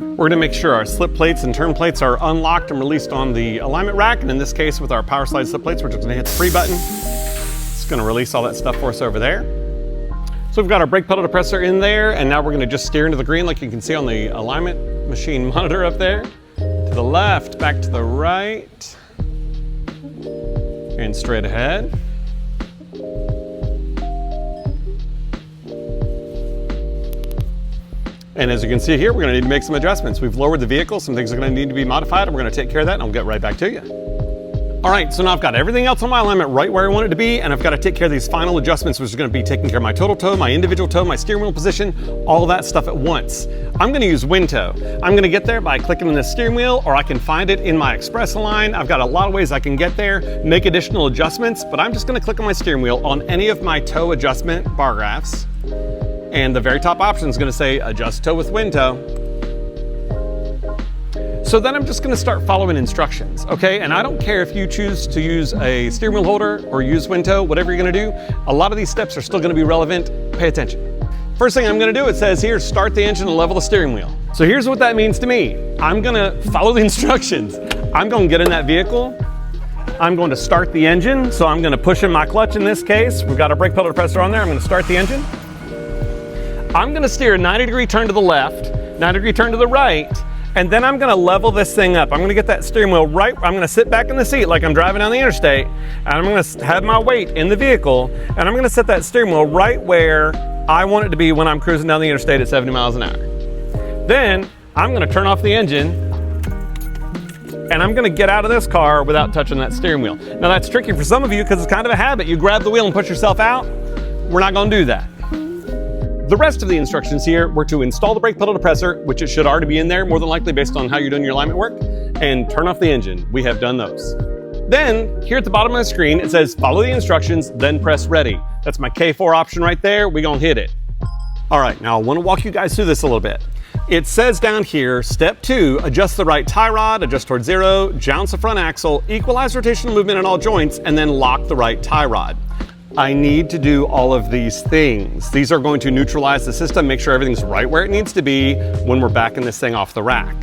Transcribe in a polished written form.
We're gonna make sure our slip plates and turn plates are unlocked and released on the alignment rack. And in this case, with our power slide slip plates, we're just gonna hit the free button. It's gonna release all that stuff for us over there. So we've got our brake pedal depressor in there, and now we're gonna just steer into the green like you can see on the alignment machine monitor up there. To the left, back to the right, and straight ahead. And as you can see here, we're gonna need to make some adjustments. We've lowered the vehicle, some things are gonna need to be modified, and we're gonna take care of that, and I'll get right back to you. All right, so now I've got everything else on my alignment right where I want it to be, and I've got to take care of these final adjustments, which is gonna be taking care of my total toe, my individual toe, my steering wheel position, all that stuff at once. I'm gonna use WinTow. I'm gonna get there by clicking on the steering wheel, or I can find it in my Express line. I've got a lot of ways I can get there, make additional adjustments, but I'm just gonna click on my steering wheel on any of my toe adjustment bar graphs. And the very top option is gonna say Adjust Toe with WinTow. So then I'm just gonna start following instructions, okay? And I don't care if you choose to use a steering wheel holder or use WinTow, whatever you're gonna do, a lot of these steps are still gonna be relevant. Pay attention. First thing I'm gonna do, it says here, start the engine and level the steering wheel. So here's what that means to me. I'm gonna follow the instructions. I'm gonna get in that vehicle. I'm going to start the engine. So I'm gonna push in my clutch in this case. We've got our brake pedal depressor on there. I'm gonna start the engine. I'm gonna steer a 90-degree turn to the left, 90-degree turn to the right, and then I'm gonna level this thing up. I'm gonna get that steering wheel right, I'm gonna sit back in the seat like I'm driving down the interstate, and I'm gonna have my weight in the vehicle, and I'm gonna set that steering wheel right where I want it to be when I'm cruising down the interstate at 70 miles an hour. Then I'm gonna turn off the engine, and I'm gonna get out of this car without touching that steering wheel. Now that's tricky for some of you because it's kind of a habit. You grab the wheel and push yourself out. We're not gonna do that. The rest of the instructions here were to install the brake pedal depressor, which it should already be in there, more than likely based on how you're doing your alignment work, and turn off the engine. We have done those. Then, here at the bottom of the screen, it says follow the instructions, then press ready. That's my K4 option right there. We're gonna hit it. All right, now I wanna walk you guys through this a little bit. It says down here, step 2, adjust the right tie rod, adjust towards 0, jounce the front axle, equalize rotational movement in all joints, and then lock the right tie rod. I need to do all of these things. These are going to neutralize the system, make sure everything's right where it needs to be when we're backing this thing off the rack.